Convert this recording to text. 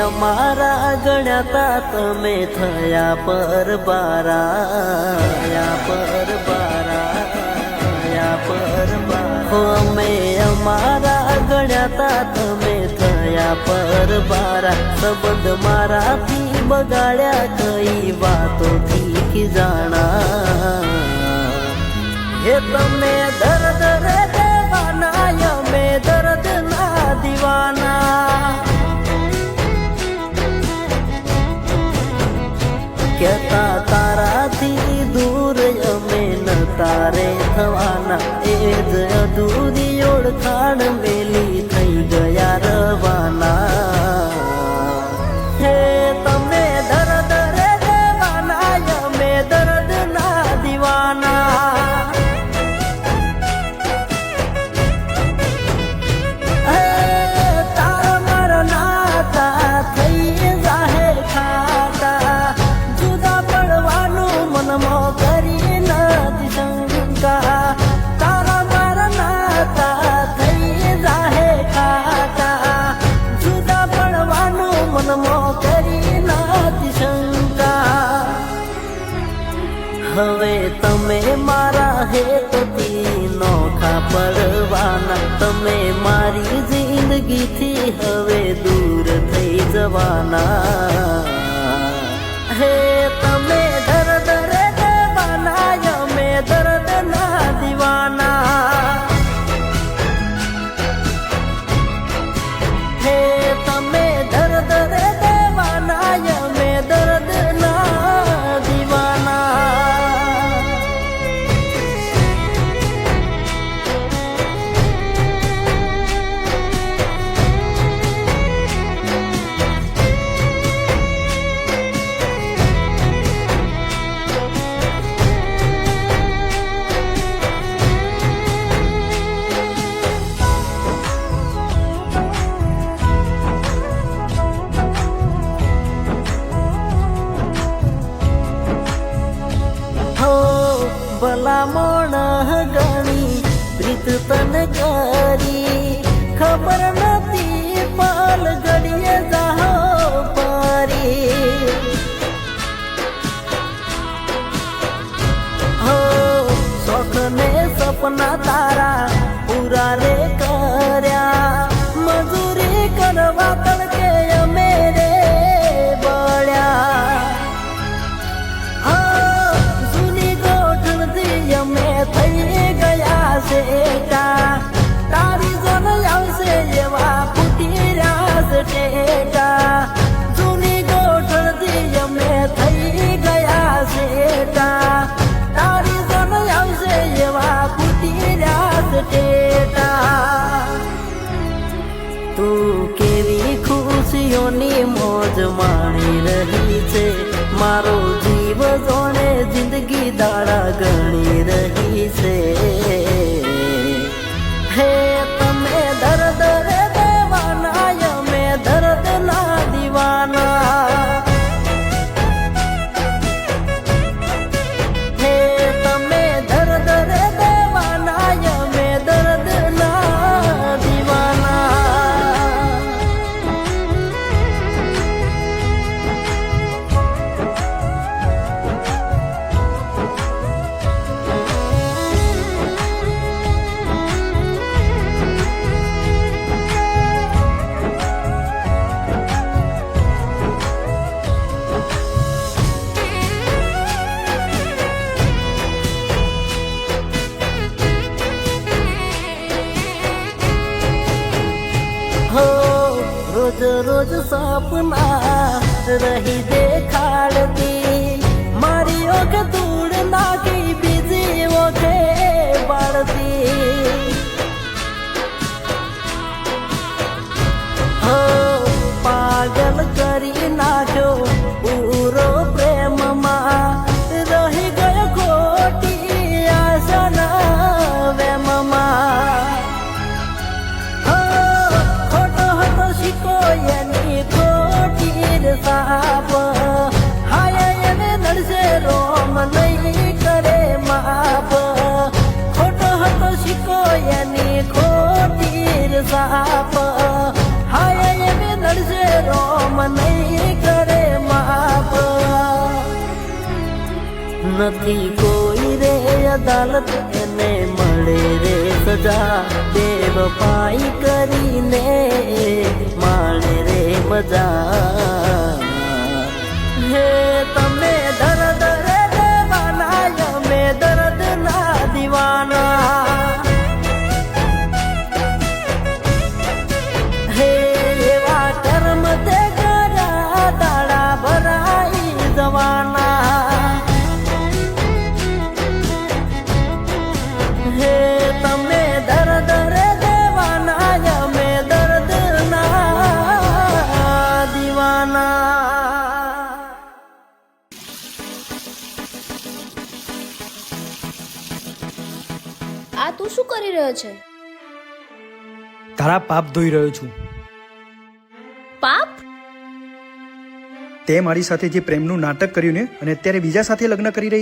અમારા ગણ્યાતા તમે થયા પરબારા અમે અમારા ગણ્યાતા તમે થયા પરબારા સંબંધ મારાથી બગાડ્યા કઈ વાતોથી ખીજાણા હે તમે દર્દ રે દેવાના અમે દર્દ ના દીવાના કહેતા તારાથી દૂર અમે ન તારે થવાના એ જ અધૂરી ઓળખાણ મેલી થઈ ગયા રવાના હે તમે દર્દ રે દેવાના અમે દર્દ ના દીવાના તારા મારા નાતા થઈ જાહે ખાતા જુદા પડવાનું મનમાં કરી નથી શંકા તારા મારા નાતા થઈ જાહે ખાતા જુદા પડવાનું મનમાં કરી નથી શંકા હવે તમે મારા હેતથી નોખા પડવાના તમે મારી જિંદગીથી હવે દૂર થઈ જવાના હે તમે દર્દ રે દેવાના અમે દર્દ ના દીવાના હે તમે દર્દ રે દેવાના અમે દર્દ ના દીવાના ભલામણ ગણી પ્રીત તન કરી ખબર નથી પાલ ઘડીએ જાહો પરી હો શોખ ને સપના તારા પૂરા રે કર્યા મજૂરી કરવા તડકે અમે રે બળ્યા અમે થઈ ગયા શેકા તારી જોન આવશે એવા ફૂટી રહ્યા છે ટેકા જૂની ગોઠણથી અમે થઈ ગયા શેકા તારી જોન આવશે એવા ફૂટી રહ્યા છે ટેકા તું કેવી ખુશીઓની મોજ માણી રહી છે મારો જીવ જોણે જિંદગી દાડા ગણી રહી છે હે તમે દર્દ રે દેવાના અમે દર્દ ના દીવાના હે તમે દર્દ રે દેવાના અમે દર્દ ના દીવાના રોજ રોજ સપના રહી દેખાડતી મારી ઓખ ધૂળ નાખી બીજી ઓખે બાળતી હો પાગલ કરી નાખ્યો પૂરો પ્રેમમાં રહી ગયો ખોટી આશાના વેમમાં એની ખોટી સાપ હાય એને નડશે રોમ નહીં કરે માપ ખોટો હતો શીખો એની ખોટી સાપ હાય એને નડશે રોમ નથી કોઈ રે અદાલત એને મળે રે સજા બેવફાઈ કરીને માણે રે મજા હે તમે દર્દ રે દેવાના અમે દર્દ ના દીવાના હે એવા કર્મ તે કર્યા દાડા ભરાઈ જવાના હે તમે દર્દ રે દેવાના અમે દર્દ ના દીવાના. આ તું શું કરી રહ્યો છે? તારા પાપ ધોઈ રહ્યો છું. પાપ? તે મારી સાથે જે પ્રેમનું નાટક કર્યું ને અને અત્યારે બીજા સાથે લગ્ન કરી રહી